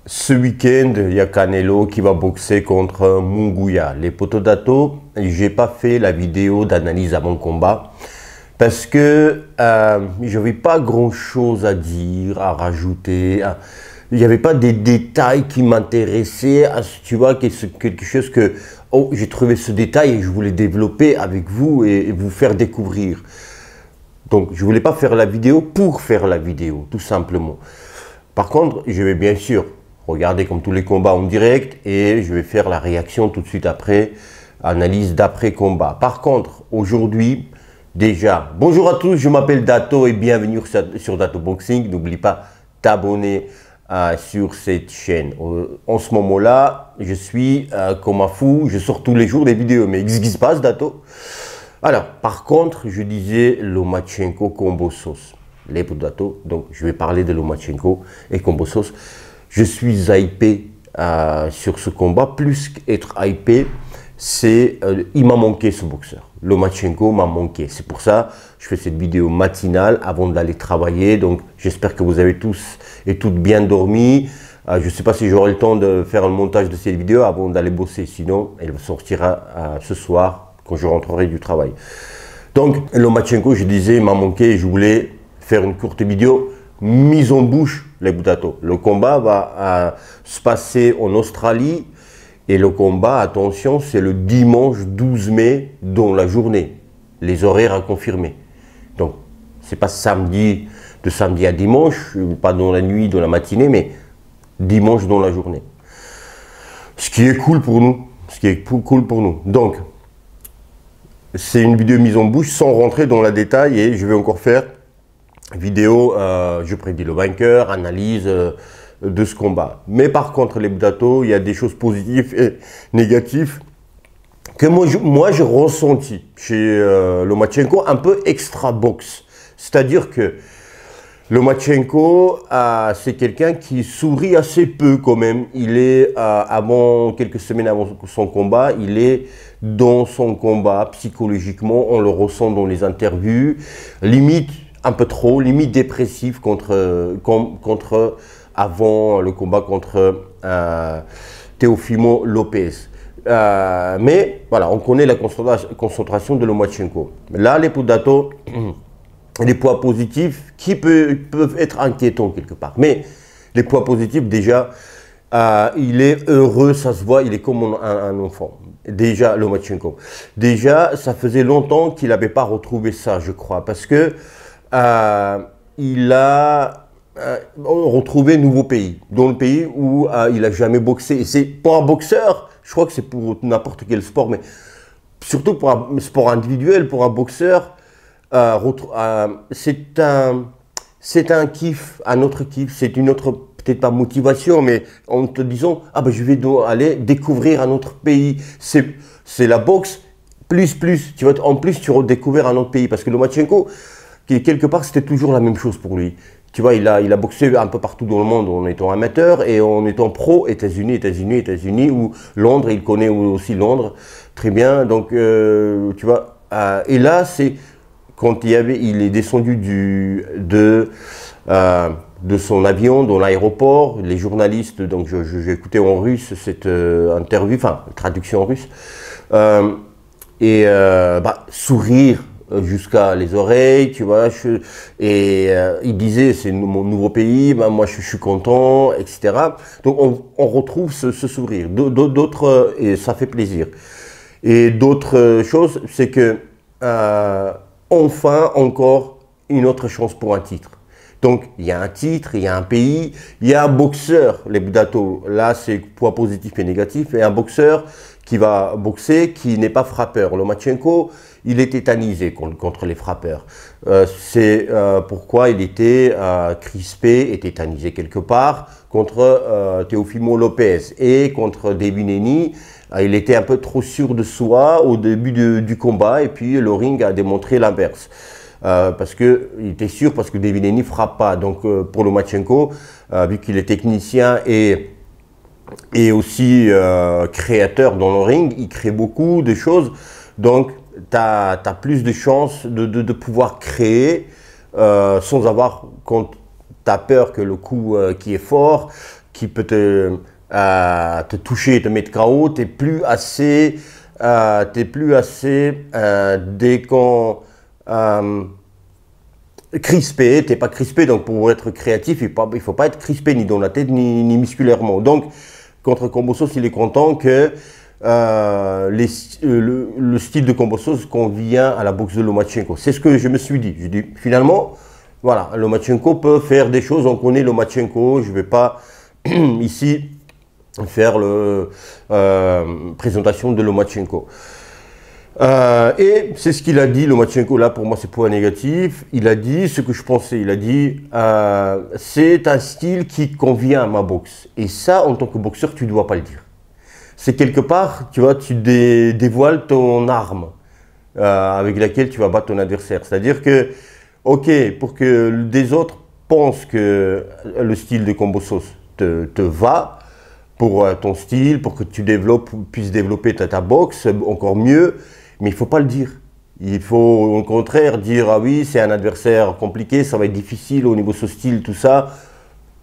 Ce week-end, il y a Canelo qui va boxer contre Munguia. Les potos d'Ato, j'ai pas fait la vidéo d'analyse avant combat parce que je n'avais pas grand chose à dire, à rajouter. Il n'y avait pas des détails qui m'intéressaient. Tu vois, quelque chose que j'ai trouvé ce détail et je voulais développer avec vous et vous faire découvrir. Donc, je voulais pas faire la vidéo pour faire la vidéo, tout simplement. Par contre, je vais bien sûr regarder comme tous les combats en direct et je vais faire la réaction tout de suite après, analyse d'après combat. Par contre, aujourd'hui, déjà, bonjour à tous, je m'appelle Dato et bienvenue sur Dato Boxing. N'oublie pas t'abonner sur cette chaîne. En ce moment-là, je suis comme un fou, je sors tous les jours des vidéos. Mais qu'est-ce qui se passe, Dato? Alors, par contre, je disais Lomachenko Kambosos. Les Dato, donc je vais parler de Lomachenko et Kambosos. Je suis hypé sur ce combat. Plus qu'être hypé, il m'a manqué ce boxeur. Lomachenko m'a manqué. C'est pour ça que je fais cette vidéo matinale avant d'aller travailler. Donc j'espère que vous avez tous et toutes bien dormi. Je ne sais pas si j'aurai le temps de faire le montage de cette vidéo avant d'aller bosser. Sinon, elle sortira ce soir quand je rentrerai du travail. Donc Lomachenko, je disais, m'a manqué et je voulais faire une courte vidéo mise en bouche les Dato. Le combat va se passer en Australie et le combat, attention, c'est le dimanche 12 mai dans la journée. Les horaires à confirmer. Donc, c'est pas samedi, de samedi à dimanche, pas dans la nuit, dans la matinée, mais dimanche dans la journée. Ce qui est cool pour nous. Ce qui est cool pour nous. Donc, c'est une vidéo mise en bouche sans rentrer dans le détail et je vais encore faire vidéo, je prédis le vainqueur, analyse de ce combat. Mais par contre, les Dato, il y a des choses positives et négatives que moi j'ai ressenti chez Lomachenko, un peu extra boxe. C'est-à-dire que Lomachenko, c'est quelqu'un qui sourit assez peu quand même. Il est, quelques semaines avant son combat, il est dans son combat psychologiquement, on le ressent dans les interviews, limite un peu trop, limite dépressif avant le combat contre Teofimo Lopez. Mais voilà, on connaît la concentration de Lomachenko. Là, les Dato, les points positifs qui peuvent être inquiétants quelque part. Mais les points positifs, déjà, il est heureux, ça se voit, il est comme un enfant. Déjà, Lomachenko. Déjà, ça faisait longtemps qu'il n'avait pas retrouvé ça, je crois, parce que il a retrouvé un nouveau pays, dans le pays où il n'a jamais boxé. Et c'est pour un boxeur, je crois que c'est pour n'importe quel sport, mais surtout pour un sport individuel, pour un boxeur, c'est un kiff, un autre kiff, c'est une autre, peut-être pas motivation, mais en te disant, je vais aller découvrir un autre pays. C'est la boxe, plus, tu vois, en plus tu redécouvres un autre pays, parce que Lomachenko, quelque part, c'était toujours la même chose pour lui. Tu vois, il a boxé un peu partout dans le monde en étant amateur et en étant pro, États-Unis, ou Londres, il connaît aussi Londres, très bien. Donc, tu vois, et là, c'est quand il est descendu de son avion dans l'aéroport, les journalistes, donc j'ai écouté en russe cette interview, enfin, traduction en russe, sourire jusqu'à les oreilles, tu vois, il disait c'est mon nouveau pays, moi je suis content, etc. Donc on retrouve ce sourire, d'autres, et ça fait plaisir. Et d'autres choses, c'est que enfin encore une autre chance pour un titre. Donc il y a un titre, il y a un pays, il y a un boxeur, les Dato, là c'est point positif et négatif, et un boxeur qui va boxer, qui n'est pas frappeur. Lomachenko, il est tétanisé contre les frappeurs. C'est pourquoi il était crispé et tétanisé quelque part contre Teofimo Lopez et contre Deivineni. Il était un peu trop sûr de soi au début du combat et puis le ring a démontré l'inverse. Parce qu'il était sûr, parce que Deivineni ne frappe pas. Donc pour Lomachenko, vu qu'il est technicien et aussi créateur dans le ring, il crée beaucoup de choses. Donc tu as plus de chances de pouvoir créer sans avoir, quand tu as peur que le coup qui est fort, qui peut te toucher et te mettre KO, t'es plus assez, crispé, t'es pas crispé, donc pour être créatif, il faut pas être crispé ni dans la tête ni musculairement. Donc contre Kambosos, il est content que le style de Kambosos convient à la boxe de Lomachenko. C'est ce que je me suis dit. Je dis finalement, voilà, Lomachenko peut faire des choses, on connaît Lomachenko, je ne vais pas ici faire la présentation de Lomachenko. Et c'est ce qu'il a dit, Lomachenko, là pour moi c'est point négatif, il a dit ce que je pensais, il a dit c'est un style qui convient à ma boxe. Et ça, en tant que boxeur, tu ne dois pas le dire. C'est quelque part, tu vois, tu dévoiles ton arme avec laquelle tu vas battre ton adversaire. C'est-à-dire que, ok, pour que des autres pensent que le style de Kambosos te va, pour ton style, pour que tu puisses développer ta boxe encore mieux, mais il ne faut pas le dire. Il faut au contraire dire, ah oui, c'est un adversaire compliqué, ça va être difficile au niveau de ce style, tout ça,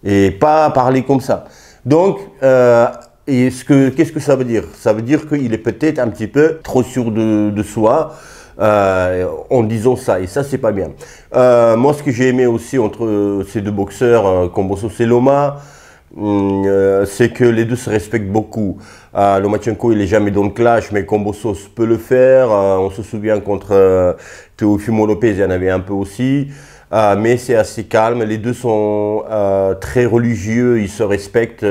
et pas parler comme ça. Donc, qu'est-ce que ça veut dire? Ça veut dire qu'il est peut-être un petit peu trop sûr de soi en disant ça, et ça, c'est pas bien. Moi, ce que j'ai aimé aussi entre ces deux boxeurs, Kambosos et Loma, c'est que les deux se respectent beaucoup. Lomachenko, il n'est jamais dans le clash, mais Kambosos peut le faire. On se souvient contre Teofimo Lopez, il y en avait un peu aussi. Mais c'est assez calme. Les deux sont très religieux, ils se respectent.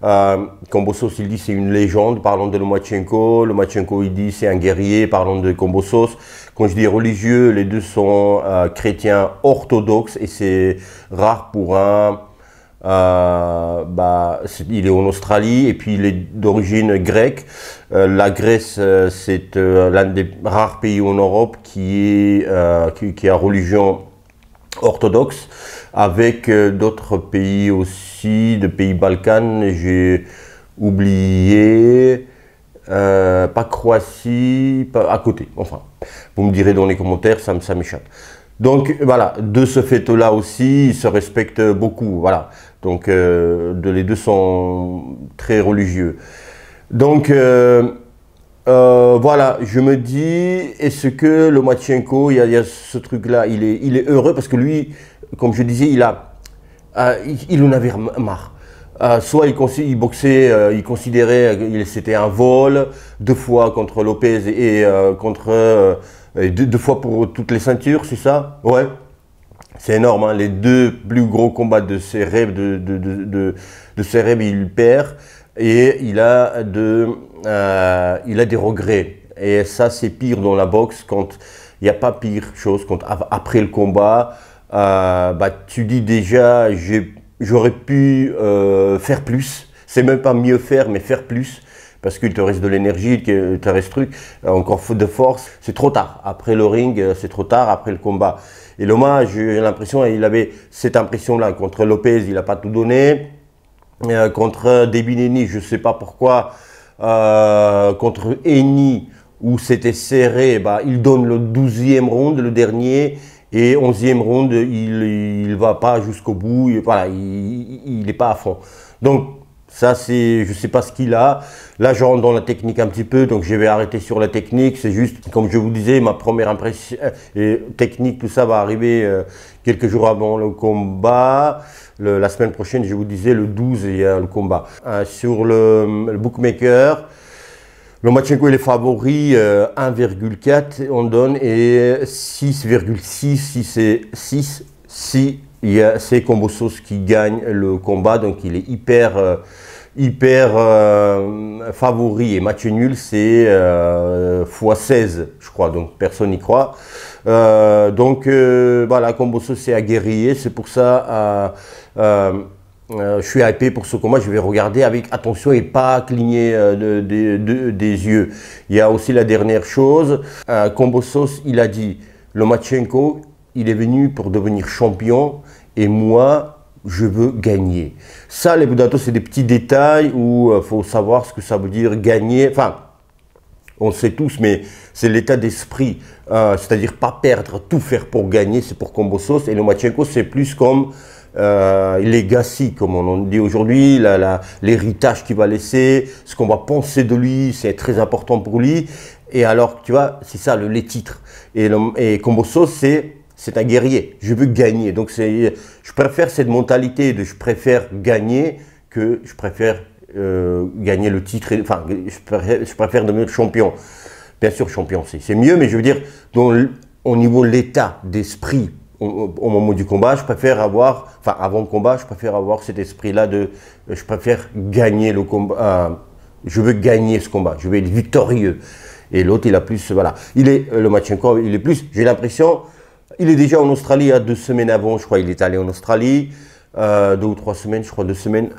Kambosos, il dit c'est une légende, parlons de Lomachenko. Lomachenko, il dit c'est un guerrier, parlons de Kambosos. Quand je dis religieux, les deux sont chrétiens orthodoxes et c'est rare pour un... il est en Australie et puis il est d'origine grecque. La Grèce, c'est l'un des rares pays en Europe qui a religion orthodoxe, avec d'autres pays aussi, de pays Balkans. J'ai oublié, pas Croatie, pas, à côté. Enfin, vous me direz dans les commentaires, ça m'échappe. Donc voilà, de ce fait-là aussi, ils se respectent beaucoup. Voilà. Donc les deux sont très religieux. Donc voilà, je me dis, est-ce que Lomachenko, il y a ce truc-là, il est heureux parce que lui, comme je disais, il en avait marre. Soit il boxait, il considérait que c'était un vol, 2 fois contre Lopez et deux fois pour toutes les ceintures, c'est ça? Ouais. C'est énorme, hein. Les 2 plus gros combats de ses rêves, de ses rêves, il perd et il a des regrets. Et ça, c'est pire dans la boxe quand il n'y a pas pire chose. Quand après le combat, tu dis déjà, j'aurais pu faire plus. C'est même pas mieux faire, mais faire plus. Parce qu'il te reste de l'énergie, qu'il te reste encore de force. C'est trop tard. Après le ring, c'est trop tard, après le combat. Et Loma, j'ai l'impression, il avait cette impression-là. Contre Lopez, il n'a pas tout donné. Contre Debineni, je ne sais pas pourquoi. Contre Eni, où c'était serré, il donne le 12e round, le dernier. Et 11e round, il ne va pas jusqu'au bout. Voilà, il n'est pas à fond. Donc, ça, je ne sais pas ce qu'il a. Là, je rentre dans la technique un petit peu, donc je vais arrêter sur la technique. C'est juste, comme je vous disais, ma première impression technique, tout ça va arriver quelques jours avant le combat. La semaine prochaine, je vous disais, le 12, il y a le combat. Sur le bookmaker, Lomachenko il est favori 1,4 on donne et 6,6 si c'est 6 si c'est Kambosos qui gagne le combat, donc il est hyper favori, et match nul c'est x16 je crois, donc personne n'y croit. Voilà, Kambosos c'est aguerri, c'est pour ça je suis hypé pour ce combat. Je vais regarder avec attention et pas cligner des yeux. Il y a aussi la dernière chose, Kambosos il a dit Lomachenko il est venu pour devenir champion et moi je veux gagner. Ça, les Budato, c'est des petits détails où il faut savoir ce que ça veut dire gagner. Enfin, on sait tous, mais c'est l'état d'esprit. C'est-à-dire pas perdre, tout faire pour gagner, c'est pour Kambosos. Et Lomachenko, c'est plus comme legacy, comme on dit aujourd'hui, l'héritage qu'il va laisser, ce qu'on va penser de lui, c'est très important pour lui. Et alors, tu vois, c'est ça, les titres. Et Kombosso, c'est un guerrier. Je veux gagner. Donc, je préfère cette mentalité de je préfère gagner que je préfère gagner le titre. Enfin, je préfère devenir champion. Bien sûr, champion, c'est mieux, mais je veux dire, au niveau de l'état d'esprit, au moment du combat, je préfère avoir, enfin avant le combat, je préfère avoir cet esprit-là je préfère gagner le combat, je veux gagner ce combat, je veux être victorieux. Et l'autre, il a plus, voilà, Lomachenko, il est plus, j'ai l'impression, il est déjà en Australie, il y a 2 semaines avant, je crois, il est allé en Australie, 2 ou 3 semaines, je crois 2 semaines,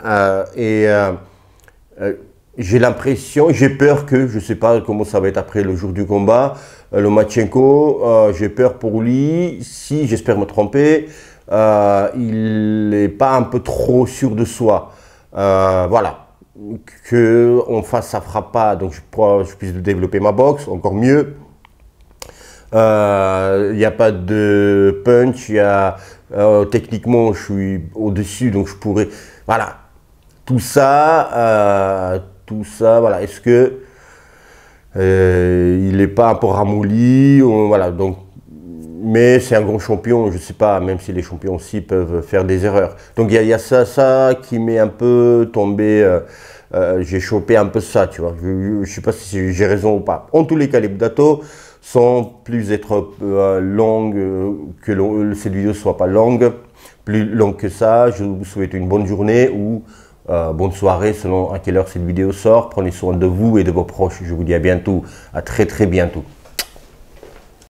j'ai l'impression, j'ai peur que, je ne sais pas comment ça va être après le jour du combat, Lomachenko, j'ai peur pour lui, si j'espère me tromper, il n'est pas un peu trop sûr de soi. Voilà, qu'en face ça ne fera pas, donc je puisse développer ma boxe encore mieux. Il n'y a pas de punch, techniquement je suis au-dessus, donc je pourrais, voilà, tout ça, voilà, est-ce que il n'est pas un peu ramolli, voilà, donc, mais c'est un grand champion, je ne sais pas, même si les champions aussi peuvent faire des erreurs. Donc il y a ça qui m'est un peu tombé, j'ai chopé un peu ça, tu vois, je ne sais pas si j'ai raison ou pas. En tous les cas, les Budato, sans plus être longue, que cette vidéo ne soit pas longue, plus longue que ça, je vous souhaite une bonne journée ou bonne soirée selon à quelle heure cette vidéo sort. Prenez soin de vous et de vos proches. Je vous dis à bientôt, à très bientôt.